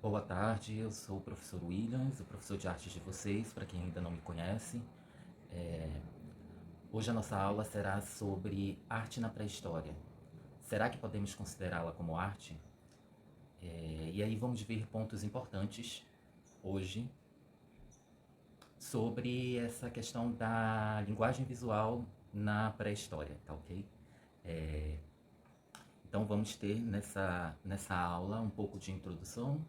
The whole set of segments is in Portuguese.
Boa tarde, eu sou o professor Williams, o professor de artes de vocês, para quem ainda não me conhece. Hoje a nossa aula será sobre arte na pré-história. Será que podemos considerá-la como arte? E aí vamos ver pontos importantes hoje sobre essa questão da linguagem visual na pré-história, tá ok? Então vamos ter nessa aula um pouco de introdução,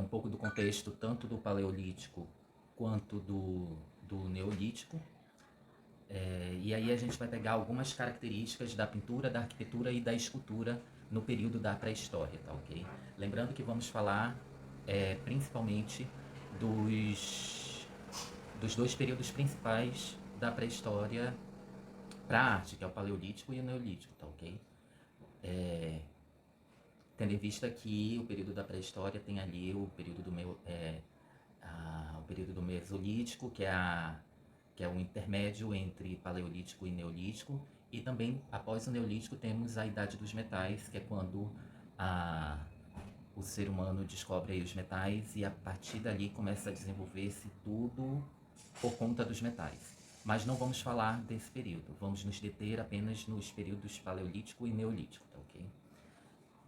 um pouco do contexto tanto do Paleolítico quanto do Neolítico. E aí a gente vai pegar algumas características da pintura, da arquitetura e da escultura no período da pré-história, tá ok? Lembrando que vamos falar principalmente dos dois períodos principais da pré-história para a arte, que é o Paleolítico e o Neolítico, tá ok? Tendo em vista que o período da pré-história tem ali o período o período do Mesolítico, que é o intermédio entre Paleolítico e Neolítico, e também após o Neolítico temos a Idade dos Metais, que é quando a, o ser humano descobre aí os metais e a partir dali começa a desenvolver-se tudo por conta dos metais. Mas não vamos falar desse período, vamos nos deter apenas nos períodos Paleolítico e Neolítico, tá ok?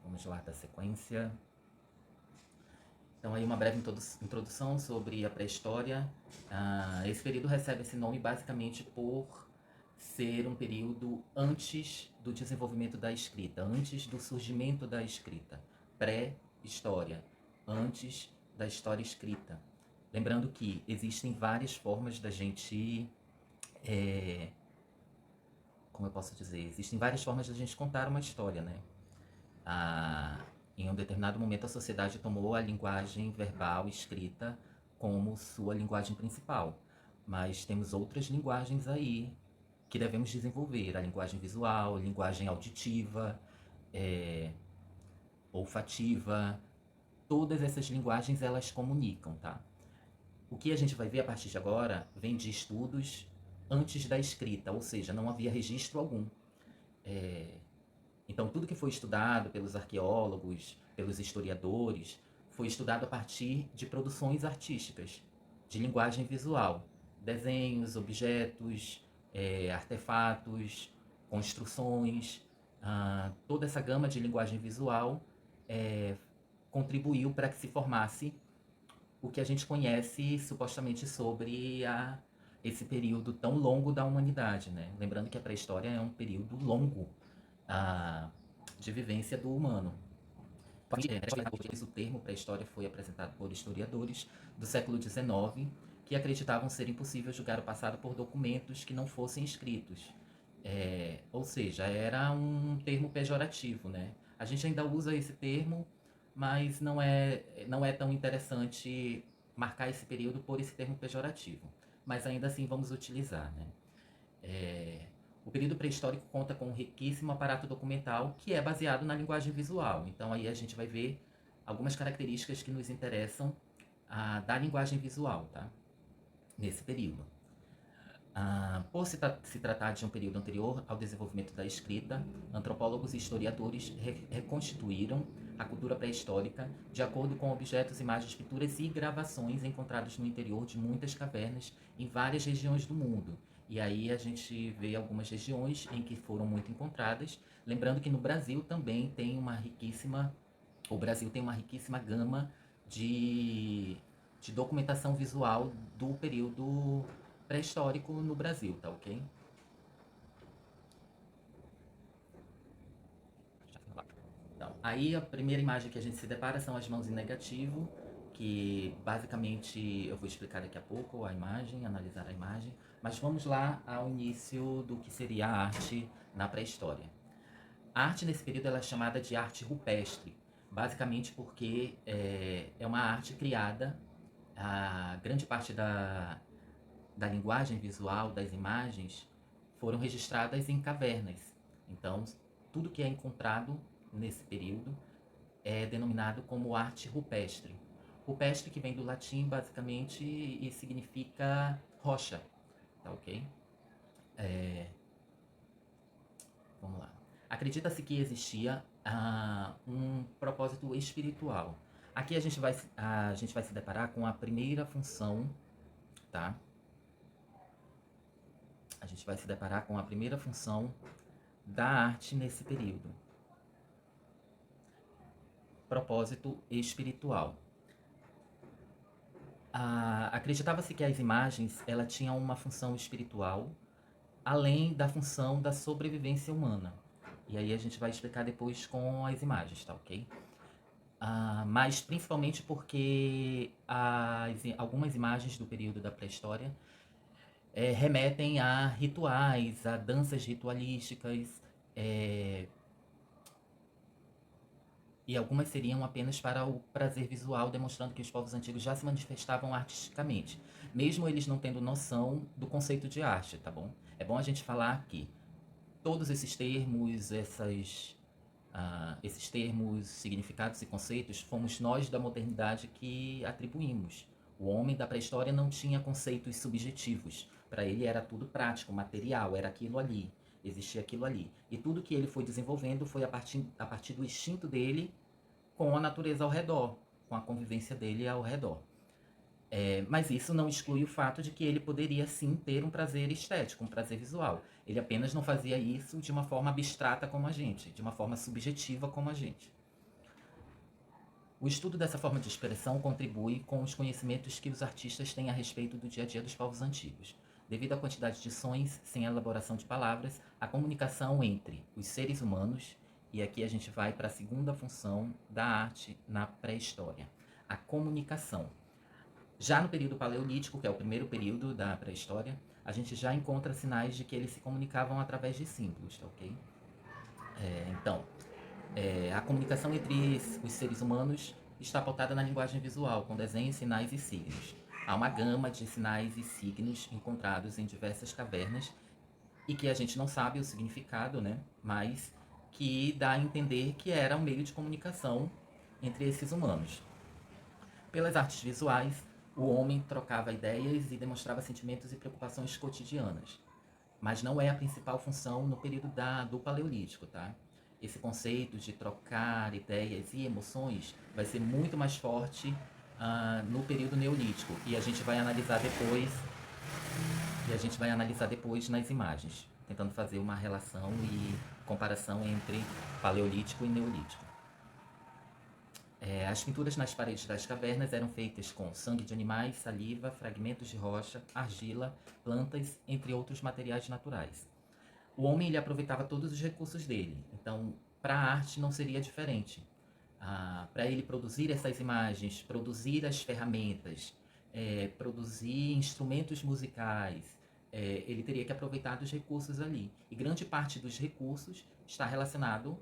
Vamos lá da sequência. Então aí uma breve introdução sobre a pré-história. Esse período recebe esse nome basicamente por ser um período antes do desenvolvimento da escrita, antes do surgimento da escrita. Pré-história, antes da história escrita. Lembrando que existem várias formas da gente... como eu posso dizer? Existem várias formas da gente contar uma história, né? Em um determinado momento a sociedade tomou a linguagem verbal escrita como sua linguagem principal, mas temos outras linguagens aí que devemos desenvolver: a linguagem visual, a linguagem auditiva, olfativa. Todas essas linguagens elas comunicam, tá? O que a gente vai ver a partir de agora vem de estudos antes da escrita, ou seja, não havia registro algum. Então, tudo que foi estudado pelos arqueólogos, pelos historiadores, foi estudado a partir de produções artísticas, de linguagem visual, desenhos, objetos, artefatos, construções, toda essa gama de linguagem visual contribuiu para que se formasse o que a gente conhece supostamente sobre esse período tão longo da humanidade, né? Lembrando que a pré-história é um período longo de vivência do humano. O termo pré-história foi apresentado por historiadores do século XIX que acreditavam ser impossível julgar o passado por documentos que não fossem escritos. Ou seja, era um termo pejorativo, né? A gente ainda usa esse termo, mas não é tão interessante marcar esse período por esse termo pejorativo. Mas ainda assim vamos utilizar, né? O período pré-histórico conta com um riquíssimo aparato documental que é baseado na linguagem visual. Então aí a gente vai ver algumas características que nos interessam da linguagem visual, tá? Nesse período. Por se tratar de um período anterior ao desenvolvimento da escrita, antropólogos e historiadores reconstituíram a cultura pré-histórica de acordo com objetos, imagens, pinturas e gravações encontrados no interior de muitas cavernas em várias regiões do mundo. E aí a gente vê algumas regiões em que foram muito encontradas. Lembrando que no Brasil também tem o Brasil tem uma riquíssima gama de, de documentação visual do período pré-histórico no Brasil, tá ok? Então, aí a primeira imagem que a gente se depara são as mãos em negativo, que basicamente eu vou explicar daqui a pouco a imagem, analisar a imagem, mas vamos lá ao início do que seria a arte na pré-história. A arte nesse período ela é chamada de arte rupestre, basicamente porque é uma arte criada, a grande parte da linguagem visual, das imagens, foram registradas em cavernas. Então, tudo que é encontrado nesse período é denominado como arte rupestre. Rupestre que vem do latim, basicamente, e significa rocha, tá ok? Vamos lá. Acredita-se que existia um propósito espiritual. Aqui a gente vai se deparar com a primeira função, tá? A gente vai se deparar com a primeira função da arte nesse período. Propósito espiritual. Acreditava-se que as imagens ela tinham uma função espiritual, além da função da sobrevivência humana. E aí a gente vai explicar depois com as imagens, tá ok? Mas principalmente porque algumas imagens do período da pré-história remetem a rituais, a danças ritualísticas, é, e algumas seriam apenas para o prazer visual, demonstrando que os povos antigos já se manifestavam artisticamente, mesmo eles não tendo noção do conceito de arte, tá bom? É bom a gente falar que todos esses termos, esses termos, significados e conceitos, fomos nós da modernidade que atribuímos. O homem da pré-história não tinha conceitos subjetivos. Para ele era tudo prático, material, era aquilo ali, existia aquilo ali. E tudo que ele foi desenvolvendo foi a partir do instinto dele com a natureza ao redor, com a convivência dele ao redor. Mas isso não exclui o fato de que ele poderia sim ter um prazer estético, um prazer visual. Ele apenas não fazia isso de uma forma abstrata como a gente, de uma forma subjetiva como a gente. O estudo dessa forma de expressão contribui com os conhecimentos que os artistas têm a respeito do dia a dia dos povos antigos. Devido à quantidade de sons, sem elaboração de palavras, a comunicação entre os seres humanos, e aqui a gente vai para a segunda função da arte na pré-história, a comunicação. Já no período paleolítico, que é o primeiro período da pré-história, a gente já encontra sinais de que eles se comunicavam através de símbolos, tá ok? Então, a comunicação entre os seres humanos está pautada na linguagem visual, com desenhos, sinais e signos. Há uma gama de sinais e signos encontrados em diversas cavernas e que a gente não sabe o significado, né? Mas que dá a entender que era um meio de comunicação entre esses humanos. Pelas artes visuais, o homem trocava ideias e demonstrava sentimentos e preocupações cotidianas, mas não é a principal função no período do Paleolítico, tá? Esse conceito de trocar ideias e emoções vai ser muito mais forte no período Neolítico e a gente vai analisar depois nas imagens, tentando fazer uma relação e comparação entre Paleolítico e Neolítico. As pinturas nas paredes das cavernas eram feitas com sangue de animais, saliva, fragmentos de rocha, argila, plantas, entre outros materiais naturais. O homem ele aproveitava todos os recursos dele, então para a arte não seria diferente. Para ele produzir essas imagens, produzir as ferramentas, produzir instrumentos musicais, ele teria que aproveitar dos recursos ali. E grande parte dos recursos está relacionado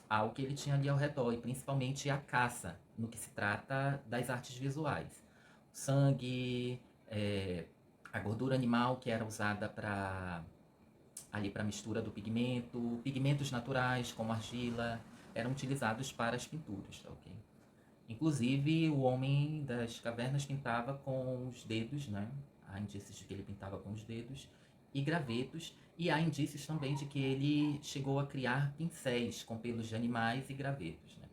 ao que ele tinha ali ao redor, e principalmente a caça, no que se trata das artes visuais. O sangue, a gordura animal que era usada para mistura do pigmento, pigmentos naturais como argila, eram utilizados para as pinturas, tá ok? Inclusive, o homem das cavernas pintava com os dedos, né? Há indícios de que ele pintava com os dedos e gravetos, e há indícios também de que ele chegou a criar pincéis com pelos de animais e gravetos, né?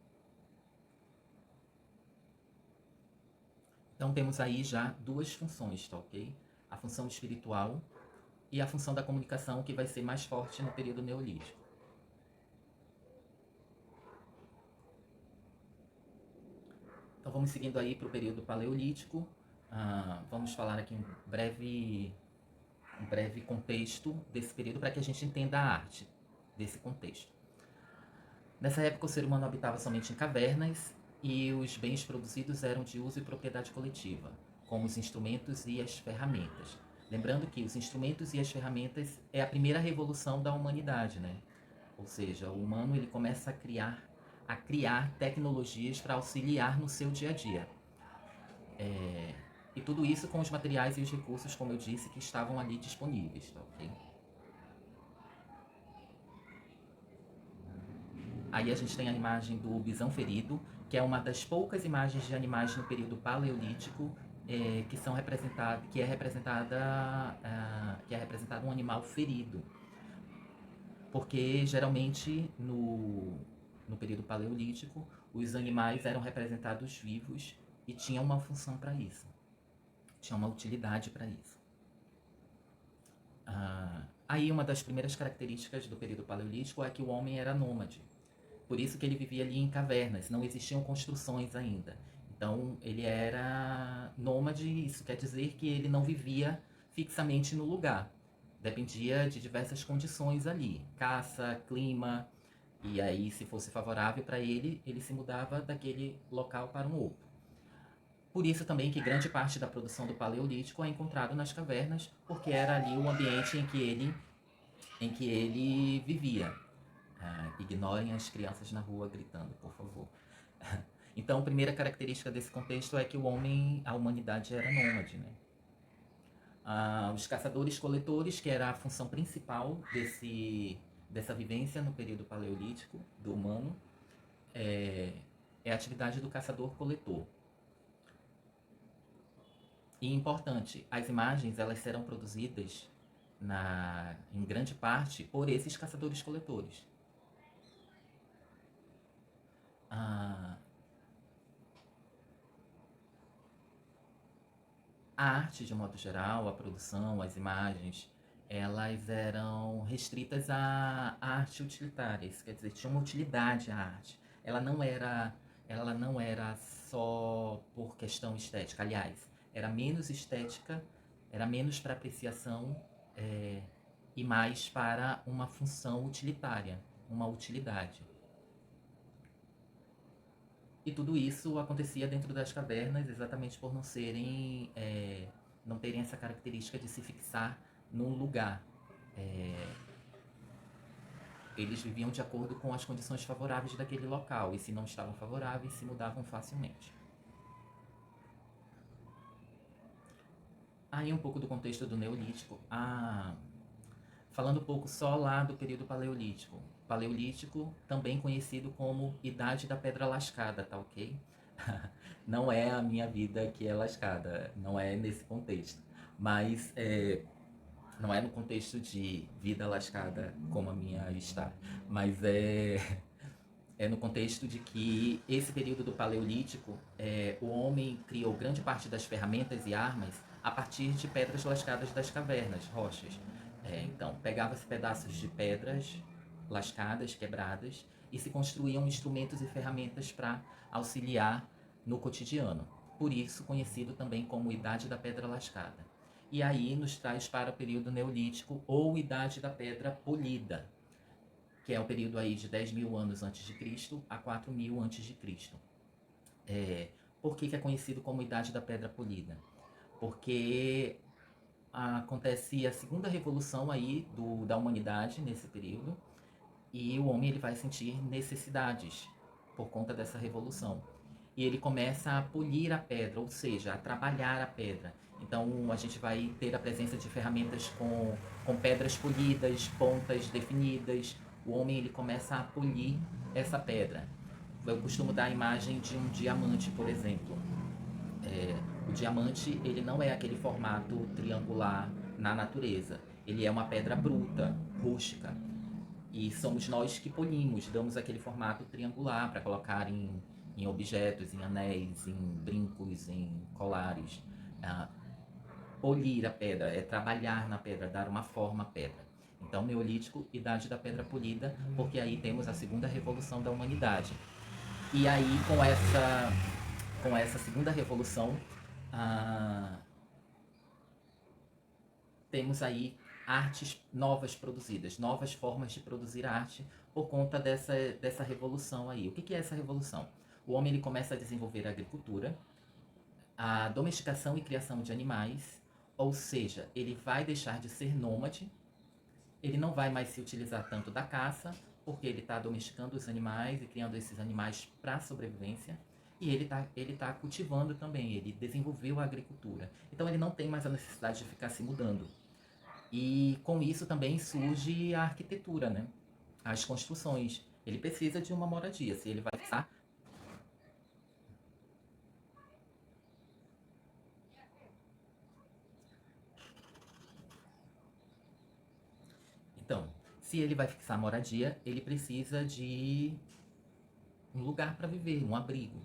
Então temos aí já duas funções, tá ok? A função espiritual e a função da comunicação, que vai ser mais forte no período neolítico. Então vamos seguindo aí para o período paleolítico. Vamos falar aqui um breve contexto desse período para que a gente entenda a arte desse contexto. Nessa época, o ser humano habitava somente em cavernas e os bens produzidos eram de uso e propriedade coletiva, como os instrumentos e as ferramentas. Lembrando que os instrumentos e as ferramentas é a primeira revolução da humanidade, né? Ou seja, o humano ele começa a criar tecnologias para auxiliar no seu dia a dia. E tudo isso com os materiais e os recursos, como eu disse, que estavam ali disponíveis, tá ok? Aí a gente tem a imagem do bisão ferido, que é uma das poucas imagens de animais no período paleolítico que é representada um animal ferido, porque geralmente no período paleolítico os animais eram representados vivos e tinham uma função para isso, tinha uma utilidade para isso. Aí uma das primeiras características do período paleolítico é que o homem era nômade. Por isso que ele vivia ali em cavernas, não existiam construções ainda. Então ele era nômade, isso quer dizer que ele não vivia fixamente no lugar. Dependia de diversas condições ali, caça, clima, e aí se fosse favorável para ele, ele se mudava daquele local para um outro. Por isso também que grande parte da produção do Paleolítico é encontrado nas cavernas, porque era ali o ambiente em que ele vivia. Ignorem as crianças na rua gritando, por favor. Então, a primeira característica desse contexto é que a humanidade era nômade, né? Os caçadores-coletores, que era a função principal dessa vivência no período paleolítico do humano, é a atividade do caçador-coletor. E importante, as imagens elas serão produzidas em grande parte por esses caçadores-coletores. A arte, de modo geral, a produção, as imagens, elas eram restritas à arte utilitária. Isso quer dizer, tinha uma utilidade a arte. Ela não era só por questão estética. Aliás, era menos estética, era menos para apreciação e mais para uma função utilitária, uma utilidade. E tudo isso acontecia dentro das cavernas exatamente por não terem essa característica de se fixar num lugar. Eles viviam de acordo com as condições favoráveis daquele local, e se não estavam favoráveis, se mudavam facilmente. Aí um pouco do contexto do Neolítico. Falando um pouco só lá do período Paleolítico. Paleolítico, também conhecido como Idade da Pedra Lascada, tá ok? Não é a minha vida que é lascada, não é nesse contexto. Mas não é no contexto de vida lascada como a minha está. Mas é no contexto de que esse período do Paleolítico, o homem criou grande parte das ferramentas e armas a partir de pedras lascadas das cavernas, rochas. Então, pegava-se pedaços de pedras lascadas, quebradas, e se construíam instrumentos e ferramentas para auxiliar no cotidiano. Por isso, conhecido também como Idade da Pedra Lascada. E aí nos traz para o período Neolítico ou Idade da Pedra Polida, que é o período aí de 10 mil anos antes de Cristo a 4 mil antes de Cristo. Por que é conhecido como Idade da Pedra Polida? Porque acontece a segunda revolução aí da humanidade nesse período, e o homem ele vai sentir necessidades por conta dessa revolução. E ele começa a polir a pedra, ou seja, a trabalhar a pedra. Então a gente vai ter a presença de ferramentas com pedras polidas, pontas definidas. O homem ele começa a polir essa pedra. Eu costumo dar a imagem de um diamante, por exemplo. O diamante ele não é aquele formato triangular na natureza. Ele é uma pedra bruta, rústica. E somos nós que polimos, damos aquele formato triangular para colocar em objetos, em anéis, em brincos, em colares. Polir a pedra é trabalhar na pedra, dar uma forma à pedra. Então, Neolítico, Idade da Pedra Polida, porque aí temos a segunda revolução da humanidade. E aí, com essa segunda revolução, temos aí artes novas produzidas, novas formas de produzir arte por conta dessa revolução aí. O que é essa revolução? O homem ele começa a desenvolver a agricultura, a domesticação e criação de animais, ou seja, ele vai deixar de ser nômade, ele não vai mais se utilizar tanto da caça, porque ele está domesticando os animais e criando esses animais para sobrevivência, e ele tá cultivando também, ele desenvolveu a agricultura. Então ele não tem mais a necessidade de ficar se mudando. E com isso também surge a arquitetura, né? As construções. Ele precisa de uma moradia. Se ele vai fixar. Então, se ele vai fixar moradia, ele precisa de um lugar para viver, um abrigo.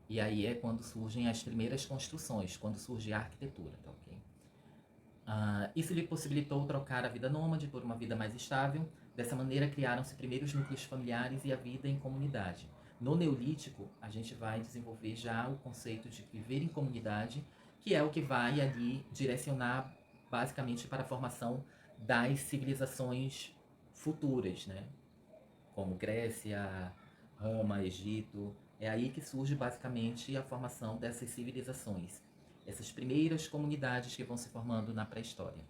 E aí é quando surgem as primeiras construções, quando surge a arquitetura, tá ok? Isso lhe possibilitou trocar a vida nômade por uma vida mais estável. Dessa maneira, criaram-se primeiros núcleos familiares e a vida em comunidade. No Neolítico, a gente vai desenvolver já o conceito de viver em comunidade, que é o que vai ali direcionar basicamente para a formação das civilizações futuras, né? Como Grécia, Roma, Egito. É aí que surge basicamente a formação dessas civilizações, essas primeiras comunidades que vão se formando na pré-história.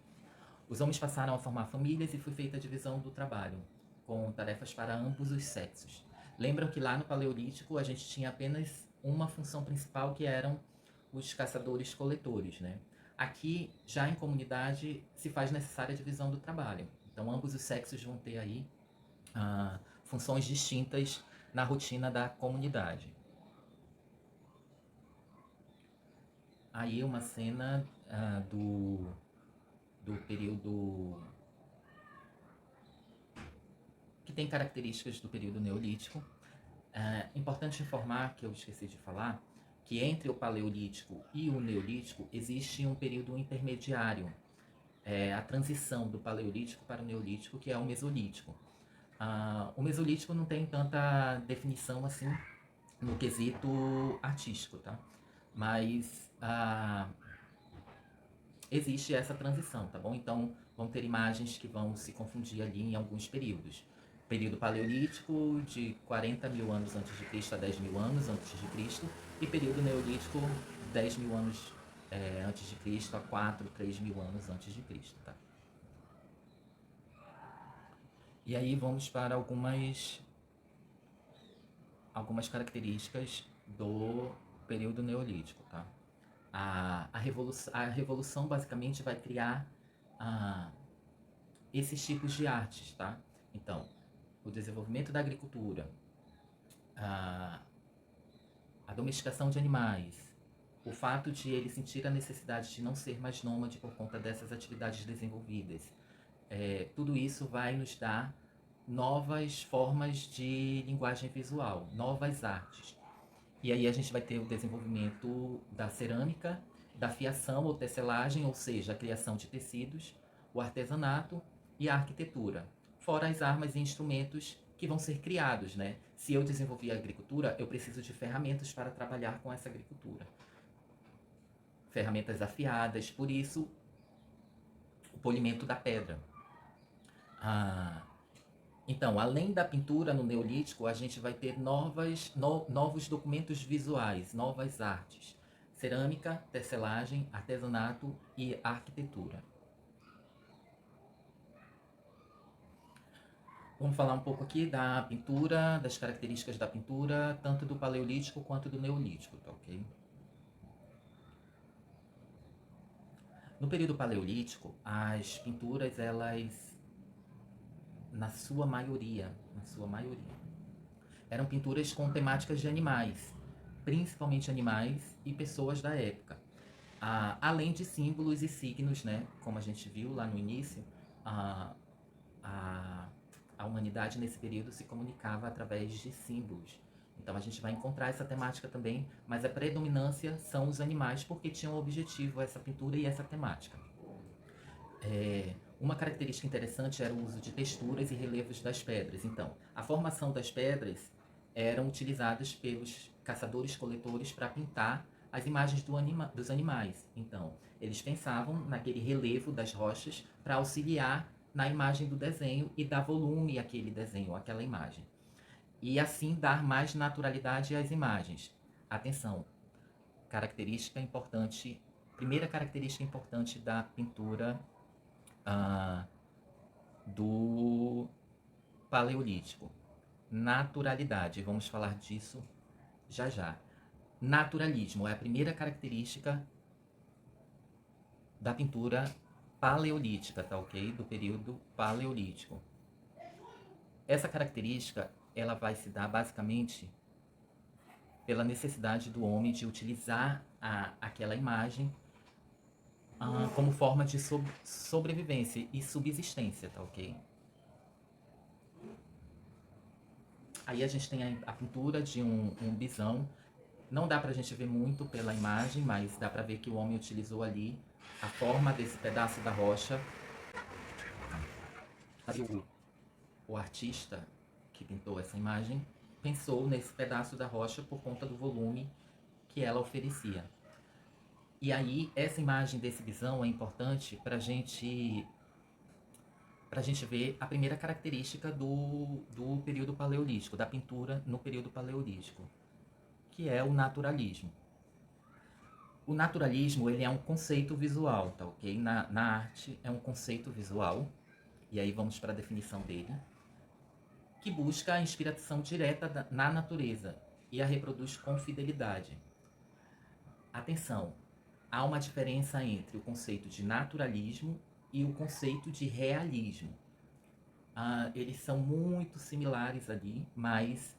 Os homens passaram a formar famílias e foi feita a divisão do trabalho, com tarefas para ambos os sexos. Lembram que lá no Paleolítico a gente tinha apenas uma função principal, que eram os caçadores-coletores, né? Aqui, já em comunidade, se faz necessária a divisão do trabalho. Então, ambos os sexos vão ter aí funções distintas na rotina da comunidade. Aí uma cena do período que tem características do período neolítico. É importante informar, que eu esqueci de falar, que entre o paleolítico e o neolítico existe um período intermediário, a transição do paleolítico para o neolítico, que é o mesolítico. O mesolítico não tem tanta definição assim no quesito artístico, tá? Mas existe essa transição, tá bom? Então vão ter imagens que vão se confundir ali em alguns períodos. Período paleolítico, de 40 mil anos antes de Cristo a 10 mil anos antes de Cristo, e período neolítico, 10 mil anos antes de Cristo a 4, 3 mil anos antes de Cristo, tá? E aí vamos para algumas características do período neolítico, tá? A revolução basicamente vai criar esses tipos de artes, tá? Então, o desenvolvimento da agricultura, a, a domesticação de animais, o fato de ele sentir a necessidade de não ser mais nômade por conta dessas atividades desenvolvidas, tudo isso vai nos dar novas formas de linguagem visual, novas artes. E aí a gente vai ter o desenvolvimento da cerâmica, da fiação ou tecelagem, ou seja, a criação de tecidos, o artesanato e a arquitetura. Fora as armas e instrumentos que vão ser criados, né? Se eu desenvolver a agricultura, eu preciso de ferramentas para trabalhar com essa agricultura. Ferramentas afiadas, por isso o polimento da pedra. Então, além da pintura no Neolítico, a gente vai ter novos documentos visuais, novas artes. Cerâmica, tecelagem, artesanato e arquitetura. Vamos falar um pouco aqui da pintura, das características da pintura, tanto do Paleolítico quanto do Neolítico, tá ok? No período Paleolítico, as pinturas, elas, na sua maioria, eram pinturas com temáticas de animais, principalmente animais e pessoas da época. Além de símbolos e signos, né? Como a gente viu lá no início, a, a, a humanidade nesse período se comunicava através de símbolos. Então a gente vai encontrar essa temática também, mas a predominância são os animais, porque tinham o objetivo essa pintura e essa temática. Uma característica interessante era o uso de texturas e relevos das pedras. Então, a formação das pedras eram utilizadas pelos caçadores-coletores para pintar as imagens dos animais. Então, eles pensavam naquele relevo das rochas para auxiliar na imagem do desenho e dar volume àquele desenho, àquela imagem. E assim dar mais naturalidade às imagens. Atenção, característica importante, primeira característica importante da pintura do Paleolítico: naturalidade. Vamos falar disso já já. Naturalismo é a primeira característica da pintura paleolítica, tá ok? Do período paleolítico. Essa característica, ela vai se dar basicamente pela necessidade do homem de utilizar aquela imagem como forma de sobrevivência e subsistência, tá ok? Aí a gente tem a pintura de um bisão. Não dá pra gente ver muito pela imagem, mas dá pra ver que o homem utilizou ali a forma desse pedaço da rocha. Aí o artista que pintou essa imagem pensou nesse pedaço da rocha por conta do volume que ela oferecia. E aí, essa imagem desse bisão é importante para gente ver a primeira característica do período paleolítico, da pintura no período paleolítico, que é o naturalismo. O naturalismo, ele é um conceito visual, tá ok? Na arte é um conceito visual, e aí vamos para a definição dele, que busca a inspiração direta na natureza e a reproduz com fidelidade. Atenção, há uma diferença entre o conceito de naturalismo e o conceito de realismo. Eles são muito similares ali, mas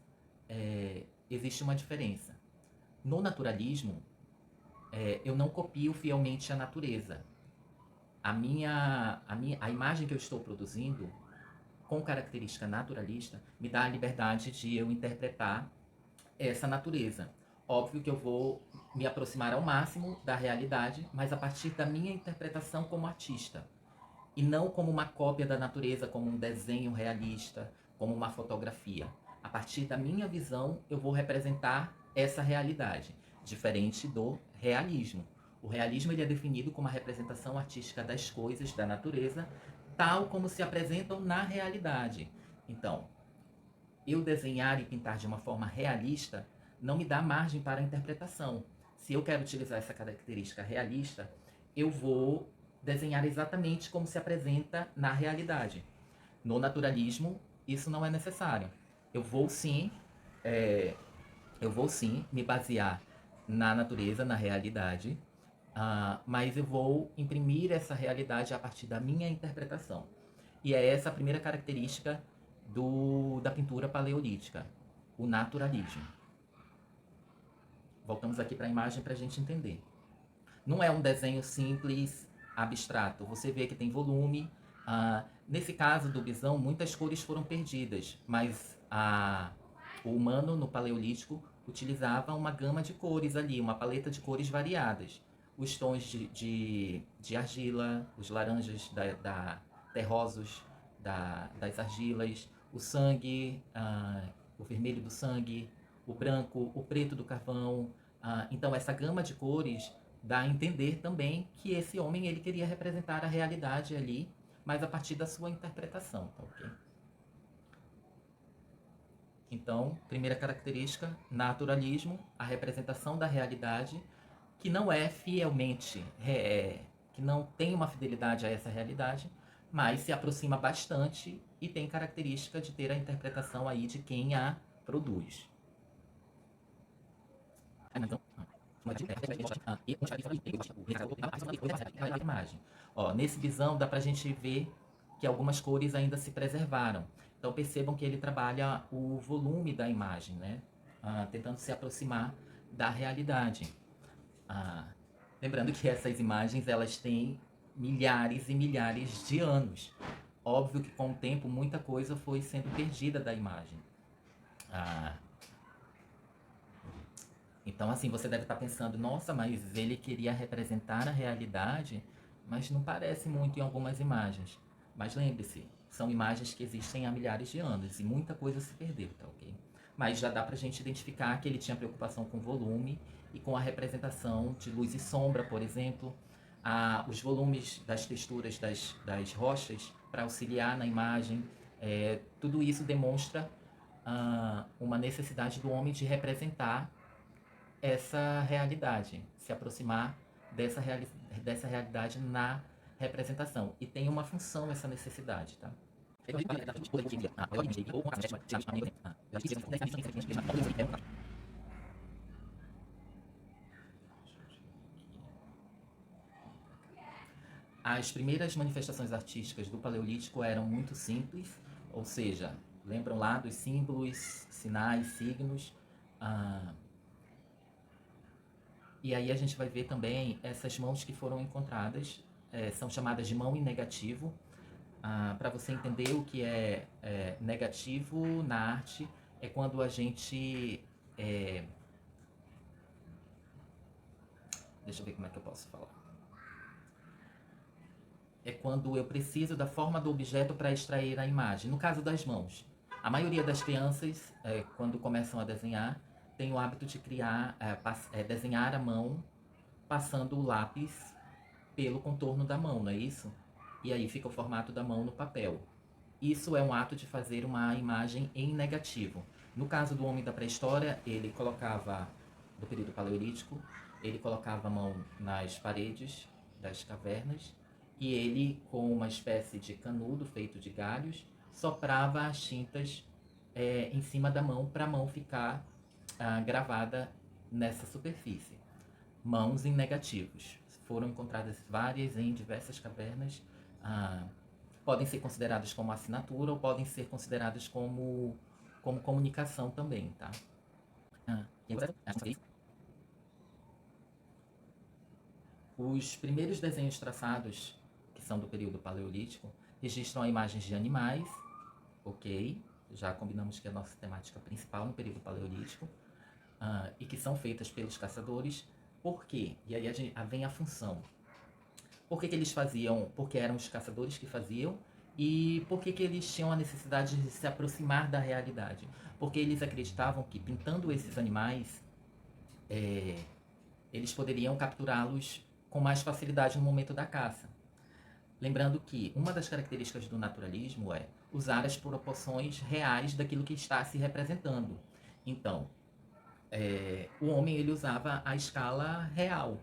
existe uma diferença. No naturalismo, eu não copio fielmente a natureza. A imagem que eu estou produzindo, com característica naturalista, me dá a liberdade de eu interpretar essa natureza. Óbvio que eu vou me aproximar ao máximo da realidade, mas a partir da minha interpretação como artista. E não como uma cópia da natureza, como um desenho realista, como uma fotografia. A partir da minha visão, eu vou representar essa realidade, diferente do realismo. O realismo ele é definido como a representação artística das coisas, da natureza, tal como se apresentam na realidade. Então, eu desenhar e pintar de uma forma realista não me dá margem para a interpretação. Se eu quero utilizar essa característica realista, eu vou desenhar exatamente como se apresenta na realidade. No naturalismo, isso não é necessário. Eu vou sim, é, eu vou sim me basear na natureza, na realidade, mas eu vou imprimir essa realidade a partir da minha interpretação. E é essa a primeira característica da pintura paleolítica, o naturalismo. Voltamos aqui para a imagem para a gente entender. Não é um desenho simples, abstrato. Você vê que tem volume. Nesse caso do bisão, muitas cores foram perdidas, mas o humano no paleolítico utilizava uma gama de cores ali, uma paleta de cores variadas. Os tons de argila, os laranjas terrosos das argilas, o sangue, o vermelho do sangue, o branco, o preto do carvão. Então essa gama de cores dá a entender também que esse homem ele queria representar a realidade ali, mas a partir da sua interpretação, tá ok? Então, primeira característica, naturalismo, a representação da realidade, que não é fielmente, que não tem uma fidelidade a essa realidade, mas se aproxima bastante e tem característica de ter a interpretação aí de quem a produz. Imagem. Ó, nesse visão dá pra gente ver que algumas cores ainda se preservaram. Então percebam que ele trabalha o volume da imagem, né? Tentando se aproximar da realidade. Lembrando que essas imagens elas têm milhares e milhares de anos. Óbvio que com o tempo muita coisa foi sendo perdida da imagem. Então, assim, você deve estar pensando, nossa, mas ele queria representar a realidade, mas não parece muito em algumas imagens. Mas lembre-se, são imagens que existem há milhares de anos e muita coisa se perdeu, tá ok? Mas já dá pra gente identificar que ele tinha preocupação com volume e com a representação de luz e sombra, por exemplo, os volumes das texturas das rochas para auxiliar na imagem. Tudo isso demonstra uma necessidade do homem de representar essa realidade, se aproximar dessa realidade na representação. E tem uma função essa necessidade, tá? As primeiras manifestações artísticas do Paleolítico eram muito simples, ou seja, lembram lá dos símbolos, sinais, signos. E aí a gente vai ver também essas mãos que foram encontradas, são chamadas de mão em negativo. Para você entender o que é negativo na arte, é quando a gente... deixa eu ver como é que eu posso falar. É quando eu preciso da forma do objeto para extrair a imagem. No caso das mãos, a maioria das crianças, quando começam a desenhar, tem o hábito de criar, desenhar a mão passando o lápis pelo contorno da mão, não é isso? E aí fica o formato da mão no papel. Isso é um ato de fazer uma imagem em negativo. No caso do homem da pré-história, ele colocava, do período paleolítico, ele colocava a mão nas paredes das cavernas e ele, com uma espécie de canudo feito de galhos, soprava as tintas em cima da mão para a mão ficar gravada nessa superfície. Mãos em negativos. Foram encontradas várias em diversas cavernas. Podem ser consideradas como assinatura ou podem ser consideradas como comunicação também, tá? Os primeiros desenhos traçados, que são do período paleolítico, registram imagens de animais, ok? Já combinamos que é a nossa temática principal no período paleolítico, e que são feitas pelos caçadores. Por quê? E aí vem a função. Por que eles faziam? Porque eram os caçadores que faziam. E por que eles tinham a necessidade de se aproximar da realidade? Porque eles acreditavam que pintando esses animais, eles poderiam capturá-los com mais facilidade no momento da caça. Lembrando que uma das características do naturalismo é usar as proporções reais daquilo que está se representando. Então, o homem ele usava a escala real.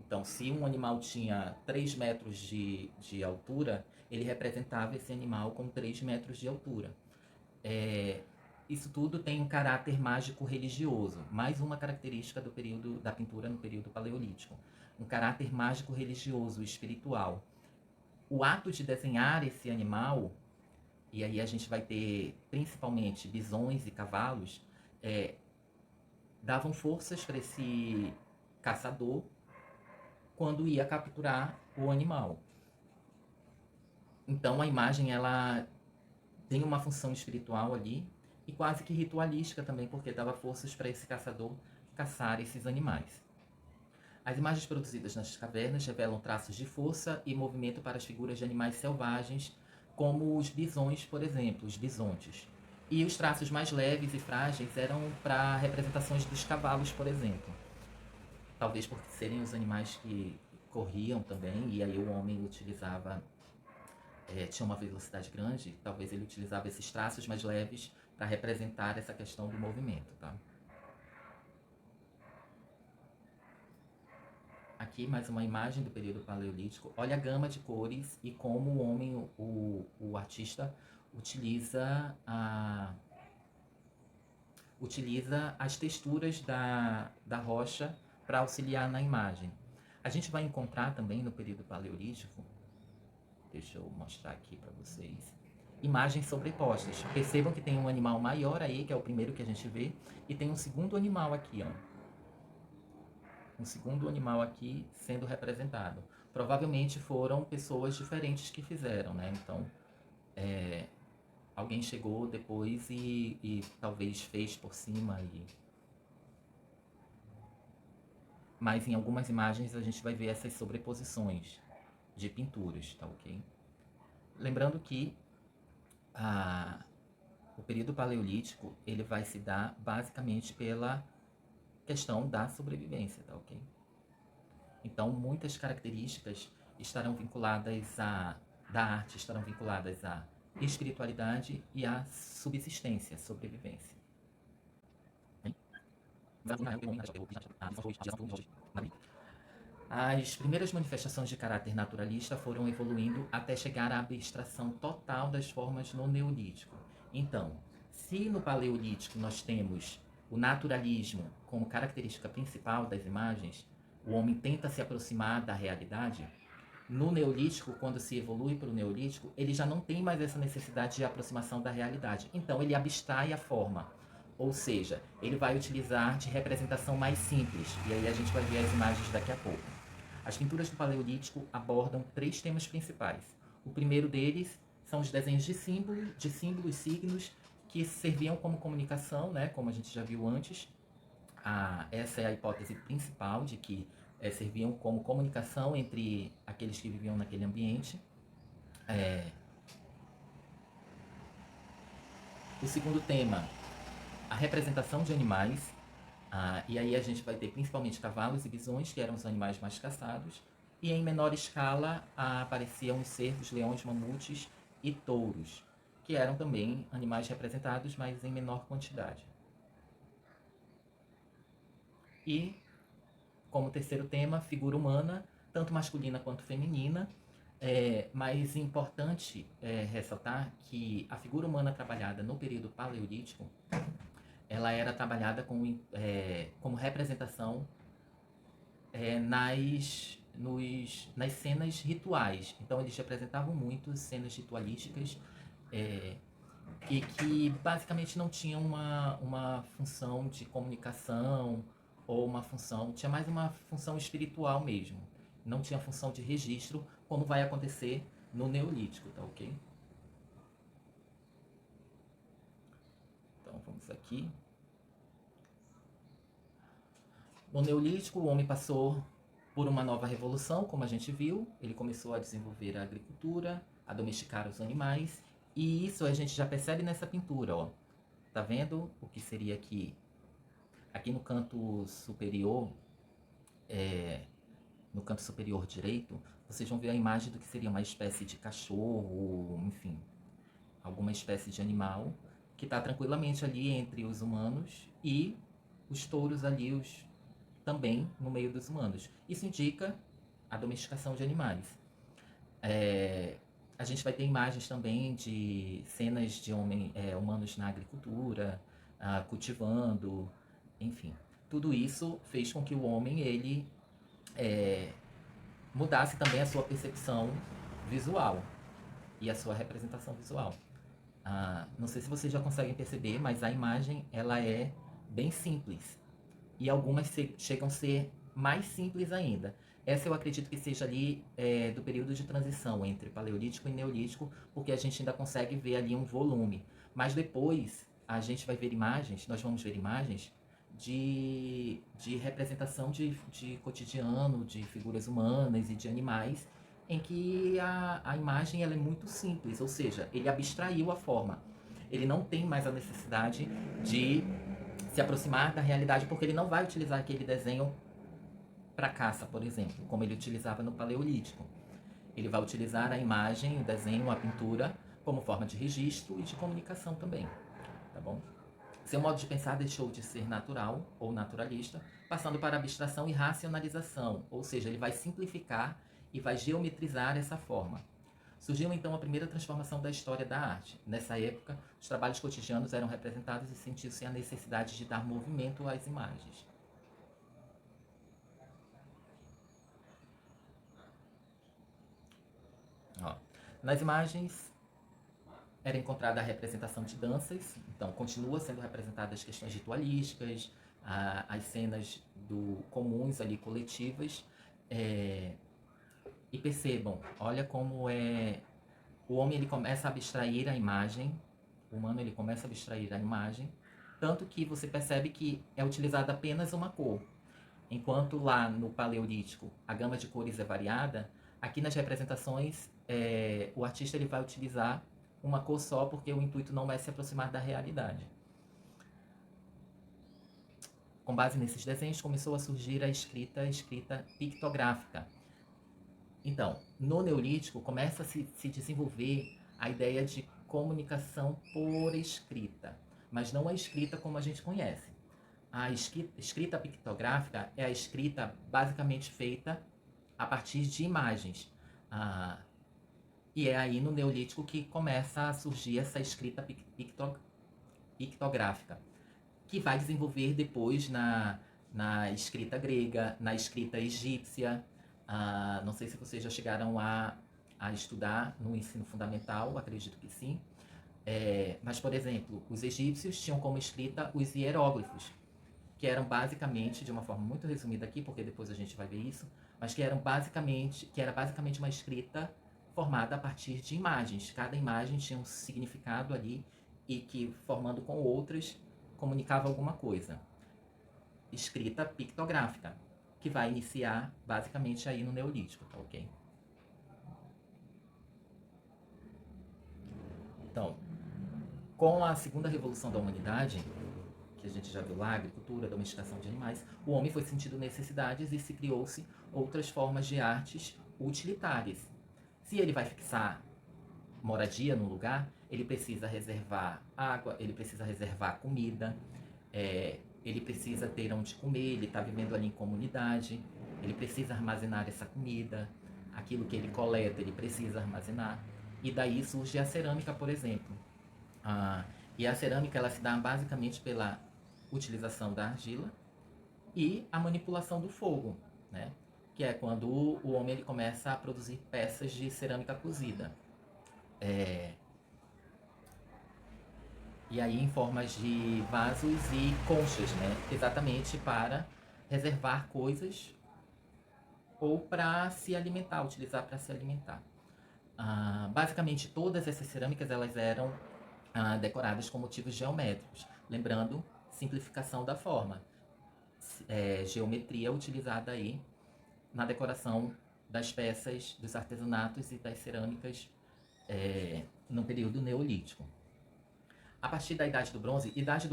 Então, se um animal tinha 3 metros de altura, ele representava esse animal com 3 metros de altura. Isso tudo tem um caráter mágico religioso, mais uma característica do período da pintura no período paleolítico. Um caráter mágico religioso, espiritual. O ato de desenhar esse animal, e aí a gente vai ter principalmente bisões e cavalos, davam forças para esse caçador quando ia capturar o animal. Então a imagem ela tem uma função espiritual ali e quase que ritualística também, porque dava forças para esse caçador caçar esses animais. As imagens produzidas nas cavernas revelam traços de força e movimento para as figuras de animais selvagens, como os bisões, por exemplo, os bisontes. E os traços mais leves e frágeis eram para representações dos cavalos, por exemplo. Talvez por serem os animais que corriam também, e aí o homem utilizava, tinha uma velocidade grande, talvez ele utilizava esses traços mais leves para representar essa questão do movimento, tá? Aqui mais uma imagem do período paleolítico. Olha a gama de cores e como o homem, o artista, utiliza as texturas da rocha para auxiliar na imagem. A gente vai encontrar também no período paleolítico, deixa eu mostrar aqui para vocês, imagens sobrepostas. Percebam que tem um animal maior aí, que é o primeiro que a gente vê, e tem um segundo animal aqui, ó. Um segundo animal aqui sendo representado. Provavelmente foram pessoas diferentes que fizeram, né? Então, alguém chegou depois e talvez fez por cima. Mas em algumas imagens a gente vai ver essas sobreposições de pinturas, tá ok? Lembrando que o período paleolítico ele vai se dar basicamente pela questão da sobrevivência, tá ok? Então, muitas características estarão vinculadas da arte, estarão vinculadas à espiritualidade e à subsistência, sobrevivência. As primeiras manifestações de caráter naturalista foram evoluindo até chegar à abstração total das formas no Neolítico. Então, se no Paleolítico nós temos o naturalismo como característica principal das imagens, o homem tenta se aproximar da realidade. No Neolítico, quando se evolui para o Neolítico, ele já não tem mais essa necessidade de aproximação da realidade. Então, ele abstrai a forma. Ou seja, ele vai utilizar de representação mais simples. E aí a gente vai ver as imagens daqui a pouco. As pinturas do Paleolítico abordam 3 temas principais. O primeiro deles são os desenhos de símbolos, signos, que serviam como comunicação, né, como a gente já viu antes. Essa é a hipótese principal de que serviam como comunicação entre aqueles que viviam naquele ambiente. O segundo tema, a representação de animais. E aí a gente vai ter principalmente cavalos e bisões, que eram os animais mais caçados, e em menor escala apareciam os cervos, leões, mamutes e touros, que eram também animais representados, mas em menor quantidade. E, como terceiro tema, figura humana, tanto masculina quanto feminina, mas importante ressaltar que a figura humana trabalhada no período paleolítico, ela era trabalhada como representação nas cenas rituais. Então eles representavam muito cenas ritualísticas e que basicamente não tinham uma função de comunicação ou tinha mais uma função espiritual mesmo. Não tinha função de registro, como vai acontecer no Neolítico, tá ok? Então vamos aqui. No Neolítico, o homem passou por uma nova revolução, como a gente viu. Ele começou a desenvolver a agricultura, a domesticar os animais, e isso a gente já percebe nessa pintura, ó. Tá vendo o que seria aqui? Aqui no canto superior, direito, vocês vão ver a imagem do que seria uma espécie de cachorro, enfim, alguma espécie de animal que está tranquilamente ali entre os humanos e os touros ali, também no meio dos humanos. Isso indica a domesticação de animais. A gente vai ter imagens também de cenas de humanos na agricultura, cultivando, enfim. Tudo isso fez com que o homem ele mudasse também a sua percepção visual e a sua representação visual. Não sei se vocês já conseguem perceber, mas a imagem ela é bem simples e algumas chegam a ser mais simples ainda. Essa eu acredito que seja ali do período de transição entre Paleolítico e Neolítico, porque a gente ainda consegue ver ali um volume. Mas depois a gente vai ver imagens, nós vamos ver imagens de representação de cotidiano, de figuras humanas e de animais, em que a imagem ela é muito simples, ou seja, ele abstraiu a forma. Ele não tem mais a necessidade de se aproximar da realidade, porque ele não vai utilizar aquele desenho para caça, por exemplo, como ele utilizava no Paleolítico. Ele vai utilizar a imagem, o desenho, a pintura como forma de registro e de comunicação também, tá bom? Seu modo de pensar deixou de ser natural ou naturalista, passando para abstração e racionalização, ou seja, ele vai simplificar e vai geometrizar essa forma. Surgiu então a primeira transformação da história da arte. Nessa época, os trabalhos cotidianos eram representados e sentiu-se a necessidade de dar movimento às imagens. Nas imagens era encontrada a representação de danças, então continua sendo representadas as questões ritualísticas, as cenas comuns ali, coletivas, e percebam, olha como o homem ele começa a abstrair a imagem, o humano ele começa a abstrair a imagem, tanto que você percebe que é utilizada apenas uma cor. Enquanto lá no Paleolítico a gama de cores é variada, aqui nas representações o artista ele vai utilizar uma cor só, porque o intuito não é se aproximar da realidade. Com base nesses desenhos começou a surgir a escrita pictográfica. Então, no Neolítico começa a se desenvolver a ideia de comunicação por escrita, mas não a escrita como a gente conhece. A escrita pictográfica é a escrita basicamente feita a partir de imagens. E é aí no Neolítico que começa a surgir essa escrita pictográfica, que vai desenvolver depois na escrita grega, na escrita egípcia. Não sei se vocês já chegaram a estudar no ensino fundamental, acredito que sim. Mas, por exemplo, os egípcios tinham como escrita os hieróglifos, que eram basicamente, de uma forma muito resumida aqui, porque depois a gente vai ver isso, mas que era basicamente uma escrita formada a partir de imagens. Cada imagem tinha um significado ali e que, formando com outras, comunicava alguma coisa. Escrita pictográfica, que vai iniciar basicamente aí no Neolítico, tá ok? Então, com a segunda revolução da humanidade, que a gente já viu lá, a agricultura, a domesticação de animais, o homem foi sentindo necessidades e se criou-se outras formas de artes utilitárias. Se ele vai fixar moradia num lugar, ele precisa reservar água, ele precisa reservar comida, ele precisa ter onde comer, ele está vivendo ali em comunidade, ele precisa armazenar essa comida, aquilo que ele coleta, ele precisa armazenar. E daí surge a cerâmica, por exemplo. E a cerâmica ela se dá basicamente pela utilização da argila e a manipulação do fogo, né? Que é quando o homem ele começa a produzir peças de cerâmica cozida. E aí em formas de vasos e conchas, né? Exatamente para reservar coisas ou para se alimentar, utilizar para se alimentar. Basicamente todas essas cerâmicas elas eram decoradas com motivos geométricos, lembrando simplificação da forma, geometria utilizada aí na decoração das peças, dos artesanatos e das cerâmicas no período neolítico. A partir da Idade do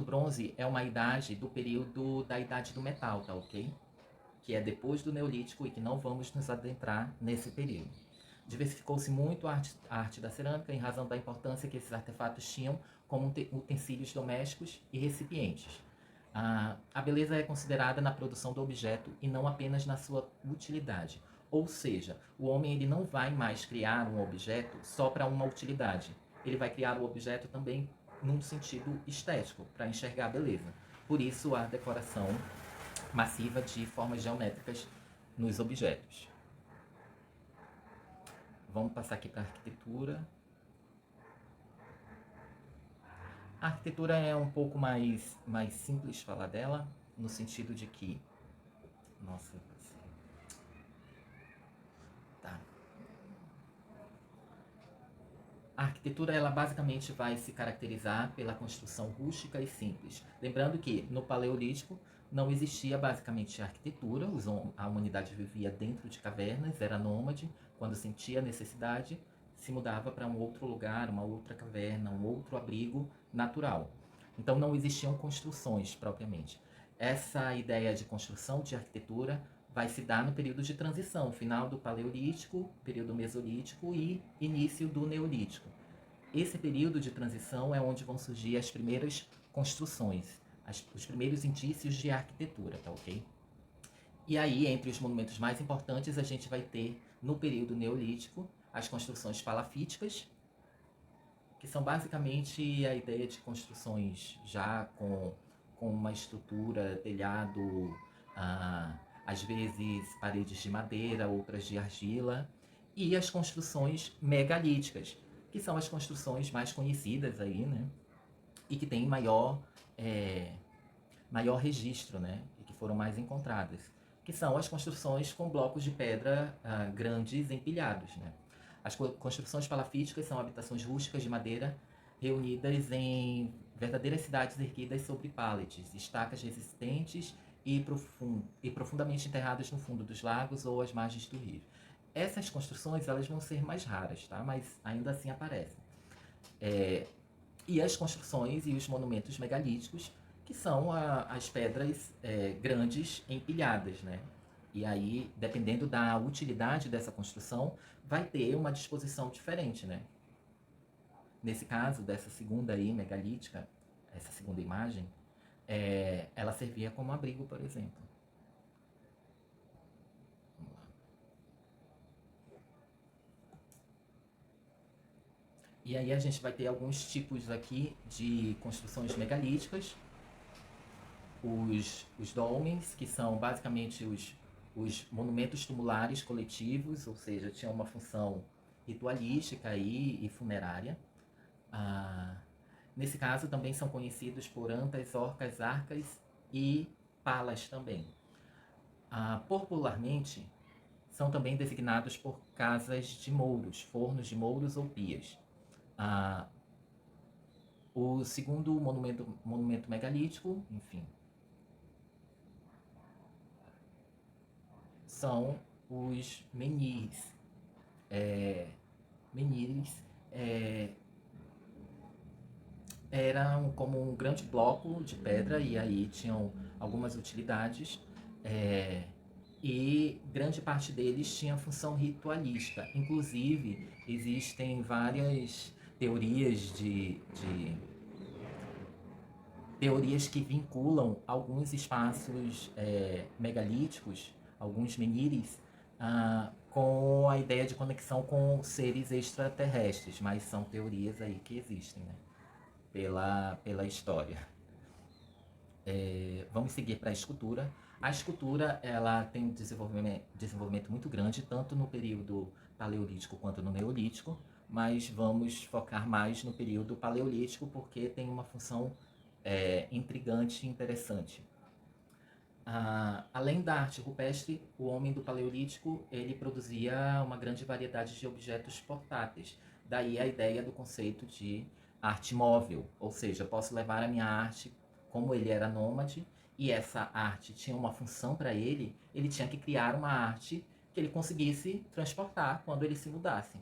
Bronze é uma idade do período da Idade do Metal, tá ok? Que é depois do Neolítico e que não vamos nos adentrar nesse período. Diversificou-se muito a arte da cerâmica em razão da importância que esses artefatos tinham como utensílios domésticos e recipientes. A beleza é considerada na produção do objeto e não apenas na sua utilidade. Ou seja, o homem ele não vai mais criar um objeto só para uma utilidade. Ele vai criar o objeto também num sentido estético, para enxergar a beleza. Por isso a decoração massiva de formas geométricas nos objetos. Vamos passar aqui para a arquitetura. A arquitetura é um pouco mais simples falar dela, no sentido de que... Nossa, tá. A arquitetura ela basicamente vai se caracterizar pela construção rústica e simples. Lembrando que no Paleolítico não existia basicamente arquitetura, a humanidade vivia dentro de cavernas, era nômade, quando sentia necessidade, se mudava para um outro lugar, uma outra caverna, um outro abrigo natural. Então não existiam construções propriamente. Essa ideia de construção de arquitetura vai se dar no período de transição, final do Paleolítico, período Mesolítico e início do Neolítico. Esse período de transição é onde vão surgir as primeiras construções, os primeiros indícios de arquitetura, tá ok? E aí, entre os monumentos mais importantes, a gente vai ter, no período neolítico, as construções palafíticas, que são basicamente a ideia de construções já com uma estrutura, telhado, às vezes paredes de madeira, outras de argila, e as construções megalíticas, que são as construções mais conhecidas aí, né? E que têm maior registro, né? E que foram mais encontradas, que são as construções com blocos de pedra grandes empilhados, né? As construções palafíticas são habitações rústicas de madeira reunidas em verdadeiras cidades erguidas sobre paletes, estacas resistentes e profundamente enterradas no fundo dos lagos ou às margens do rio. Essas construções elas vão ser mais raras, tá? Mas ainda assim aparecem. E as construções e os monumentos megalíticos, que são as pedras grandes empilhadas, né? E aí, dependendo da utilidade dessa construção, vai ter uma disposição diferente, né? Nesse caso, dessa segunda aí, megalítica, essa segunda imagem, ela servia como abrigo, por exemplo. Vamos lá. E aí a gente vai ter alguns tipos aqui de construções megalíticas. Os dolmens, que são basicamente os monumentos tumulares coletivos, ou seja, tinham uma função ritualística e funerária. Nesse caso também são conhecidos por antas, orcas, arcas e palas também. Popularmente, são também designados por casas de mouros, fornos de mouros ou pias. O segundo monumento megalítico, enfim, são os menires. Menires eram como um grande bloco de pedra e aí tinham algumas utilidades, é, e grande parte deles tinha função ritualística. Inclusive, existem várias teorias que vinculam alguns espaços megalíticos, alguns menires, com a ideia de conexão com seres extraterrestres, mas são teorias aí que existem, né? Pela história. Vamos seguir para a escultura. A escultura ela tem um desenvolvimento muito grande, tanto no período paleolítico quanto no neolítico, mas vamos focar mais no período paleolítico porque tem uma função intrigante e interessante. Além da arte rupestre, o homem do paleolítico ele produzia uma grande variedade de objetos portáteis. Daí a ideia do conceito de arte móvel, ou seja, eu posso levar a minha arte, como ele era nômade, e essa arte tinha uma função para ele, ele tinha que criar uma arte que ele conseguisse transportar quando ele se mudasse.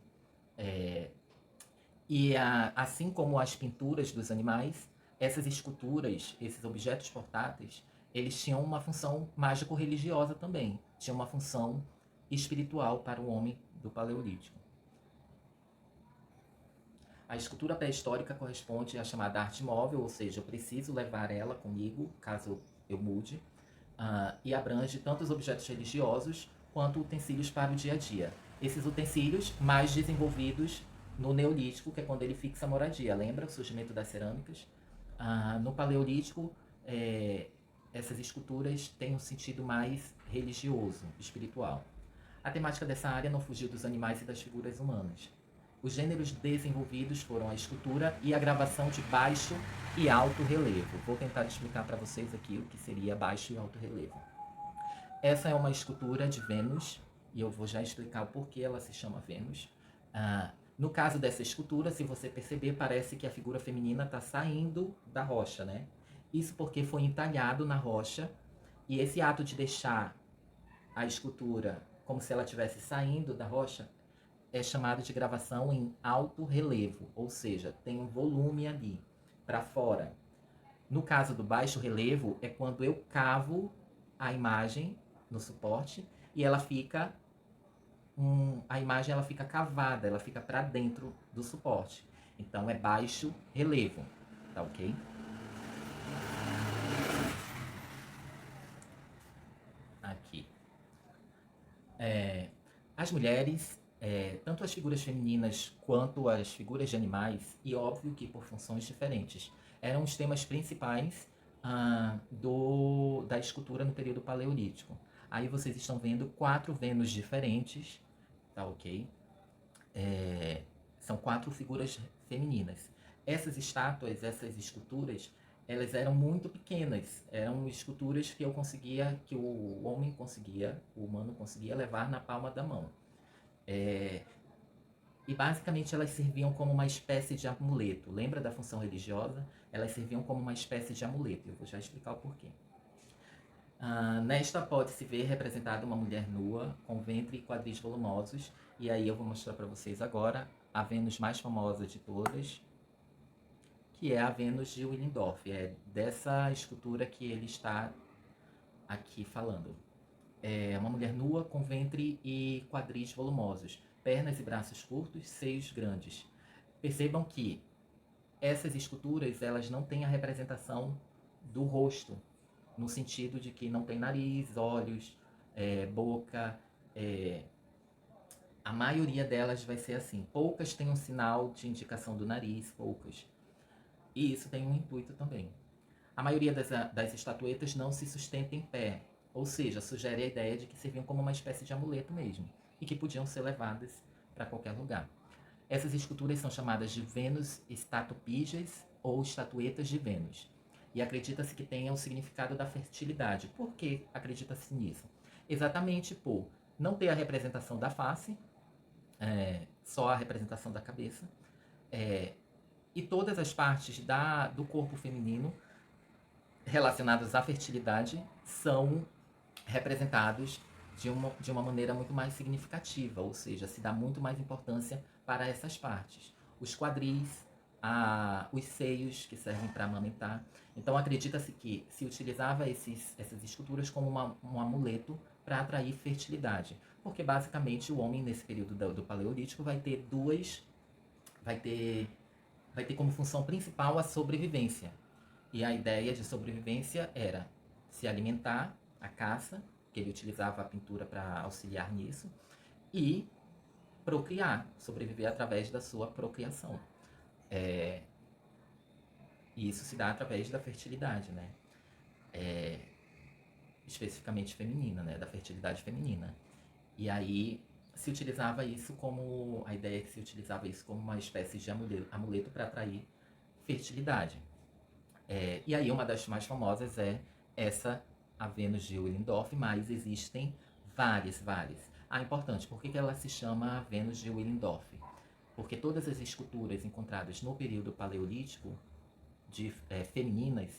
Assim como as pinturas dos animais, essas esculturas, esses objetos portáteis, eles tinham uma função mágico-religiosa também. Tinham uma função espiritual para o homem do Paleolítico. A escultura pré-histórica corresponde à chamada arte móvel, ou seja, eu preciso levar ela comigo, caso eu mude, e abrange tanto os objetos religiosos quanto utensílios para o dia a dia. Esses utensílios mais desenvolvidos no Neolítico, que é quando ele fixa a moradia. Lembra o surgimento das cerâmicas? No Paleolítico, essas esculturas têm um sentido mais religioso, espiritual. A temática dessa área não fugiu dos animais e das figuras humanas. Os gêneros desenvolvidos foram a escultura e a gravação de baixo e alto relevo. Vou tentar explicar para vocês aqui o que seria baixo e alto relevo. Essa é uma escultura de Vênus, e eu vou já explicar o porquê ela se chama Vênus. No caso dessa escultura, se você perceber, parece que a figura feminina está saindo da rocha, né? Isso porque foi entalhado na rocha, e esse ato de deixar a escultura como se ela estivesse saindo da rocha é chamado de gravação em alto relevo, ou seja, tem um volume ali para fora. No caso do baixo relevo, é quando eu cavo a imagem no suporte e ela fica a imagem ela fica cavada, ela fica para dentro do suporte. Então é baixo relevo, tá ok? Aqui. As mulheres, tanto as figuras femininas quanto as figuras de animais, e óbvio que por funções diferentes, eram os temas principais da escultura no período paleolítico. Aí vocês estão vendo 4 Vênus diferentes, tá ok? São 4 figuras femininas. Essas estátuas, essas esculturas, elas eram muito pequenas. Eram esculturas que que o homem conseguia, o humano conseguia levar na palma da mão. E basicamente elas serviam como uma espécie de amuleto. Lembra da função religiosa? Elas serviam como uma espécie de amuleto. Eu vou já explicar o porquê. Nesta pode-se ver representada uma mulher nua, com ventre e quadris volumosos. E aí eu vou mostrar para vocês agora a Vênus mais famosa de todas, que é a Vênus de Willendorf. É dessa escultura que ele está aqui falando. É uma mulher nua com ventre e quadris volumosos, pernas e braços curtos, seios grandes. Percebam que essas esculturas elas não têm a representação do rosto, no sentido de que não tem nariz, olhos, boca. A maioria delas vai ser assim. Poucas têm um sinal de indicação do nariz, poucas. E isso tem um intuito também. A maioria das estatuetas não se sustenta em pé, ou seja, sugere a ideia de que serviam como uma espécie de amuleto mesmo, e que podiam ser levadas para qualquer lugar. Essas esculturas são chamadas de Vênus estatopígias ou estatuetas de Vênus. E acredita-se que tenha o significado da fertilidade. Por que acredita-se nisso? Exatamente por não ter a representação da face, só a representação da cabeça, E todas as partes do corpo feminino relacionadas à fertilidade são representados de uma maneira muito mais significativa, ou seja, se dá muito mais importância para essas partes. Os quadris, os seios que servem para amamentar. Então acredita-se que se utilizava essas esculturas como um amuleto para atrair fertilidade, porque basicamente o homem nesse período do Paleolítico vai ter, vai ter como função principal a sobrevivência. E a ideia de sobrevivência era se alimentar, a caça, que ele utilizava a pintura para auxiliar nisso, e procriar, sobreviver através da sua procriação. E isso se dá através da fertilidade, né? Especificamente feminina, né? Da fertilidade feminina. E aí se utilizava isso como, a ideia é que se utilizava isso como uma espécie de amuleto para atrair fertilidade. E aí uma das mais famosas é essa, a Vênus de Willendorf, mas existem várias. Importante, por que ela se chama Vênus de Willendorf? Porque todas as esculturas encontradas no período paleolítico, femininas,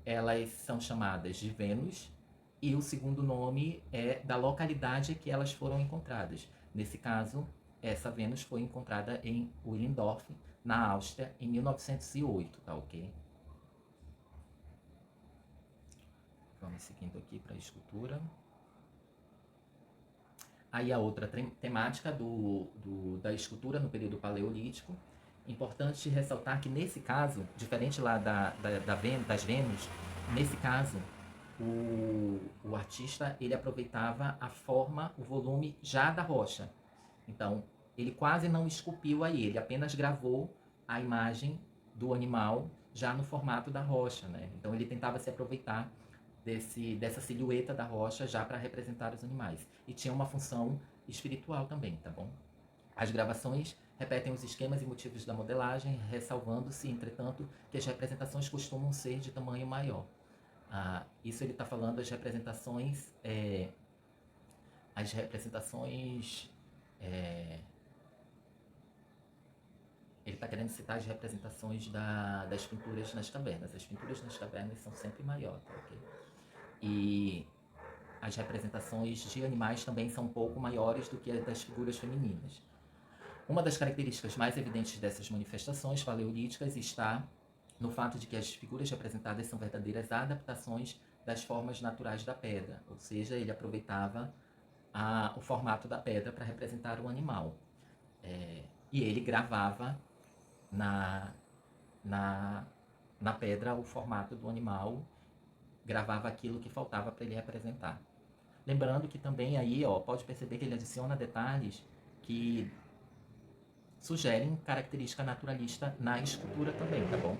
elas são chamadas de Vênus, e o segundo nome é da localidade que elas foram encontradas. Nesse caso, essa Vênus foi encontrada em Willendorf, na Áustria, em 1908, tá ok? Vamos seguindo aqui para a escultura. Aí a outra temática da escultura no período paleolítico. Importante ressaltar que nesse caso, diferente lá das Vênus, nesse caso o artista ele aproveitava a forma, o volume já da rocha. Então ele quase não esculpiu aí, ele apenas gravou a imagem do animal já no formato da rocha, né? Então ele tentava se aproveitar dessa silhueta da rocha já para representar os animais. E tinha uma função espiritual também, tá bom? As gravações repetem os esquemas e motivos da modelagem, ressalvando-se, entretanto, que as representações costumam ser de tamanho maior. Isso ele está falando das representações, ele está querendo citar as representações das pinturas nas cavernas. As pinturas nas cavernas são sempre maiores, tá, ok? E as representações de animais também são um pouco maiores do que as das figuras femininas. Uma das características mais evidentes dessas manifestações paleolíticas está no fato de que as figuras representadas são verdadeiras adaptações das formas naturais da pedra, ou seja, ele aproveitava o formato da pedra para representar o animal. E ele gravava na pedra o formato do animal, gravava aquilo que faltava para ele representar. Lembrando que também aí, pode perceber que ele adiciona detalhes que sugerem característica naturalista na escultura também, tá bom?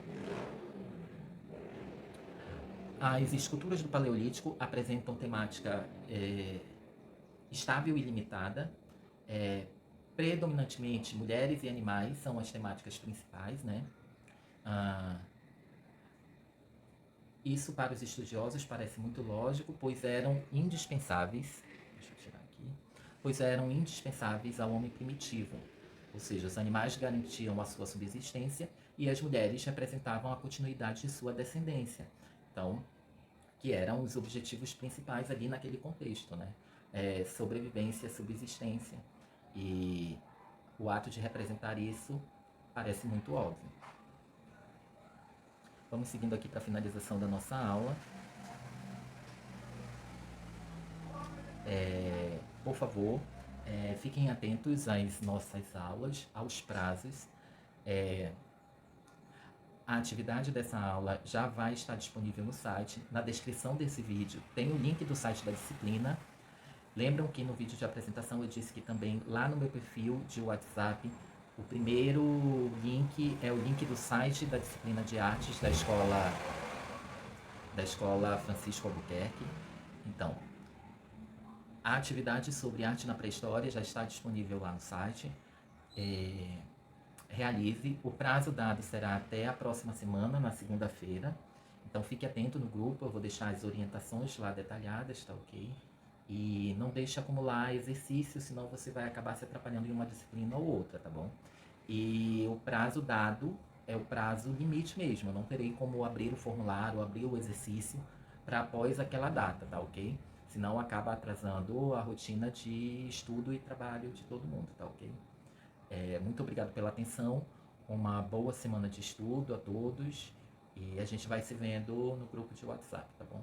As esculturas do Paleolítico apresentam temática estável e limitada. Predominantemente, mulheres e animais são as temáticas principais, né? Isso para os estudiosos parece muito lógico, pois eram indispensáveis, deixa eu tirar aqui, pois eram indispensáveis ao homem primitivo. Ou seja, os animais garantiam a sua subsistência e as mulheres representavam a continuidade de sua descendência. Então, que eram os objetivos principais ali naquele contexto, né? Sobrevivência, subsistência. E o ato de representar isso parece muito óbvio. Vamos seguindo aqui para a finalização da nossa aula. Por favor, fiquem atentos às nossas aulas, aos prazos. A atividade dessa aula já vai estar disponível no site. Na descrição desse vídeo tem o link do site da disciplina. Lembram que no vídeo de apresentação eu disse que também lá no meu perfil de WhatsApp, o primeiro link é o link do site da disciplina de artes da escola Francisco Albuquerque. Então, a atividade sobre arte na pré-história já está disponível lá no site. Realize. O prazo dado será até a próxima semana, na segunda-feira. Então fique atento no grupo, eu vou deixar as orientações lá detalhadas, tá ok? E não deixe acumular exercício, senão você vai acabar se atrapalhando em uma disciplina ou outra, tá bom? E o prazo dado é o prazo limite mesmo. Eu não terei como abrir o formulário, abrir o exercício para após aquela data, tá ok? Senão acaba atrasando a rotina de estudo e trabalho de todo mundo, tá ok? Muito obrigado pela atenção, uma boa semana de estudo a todos e a gente vai se vendo no grupo de WhatsApp, tá bom?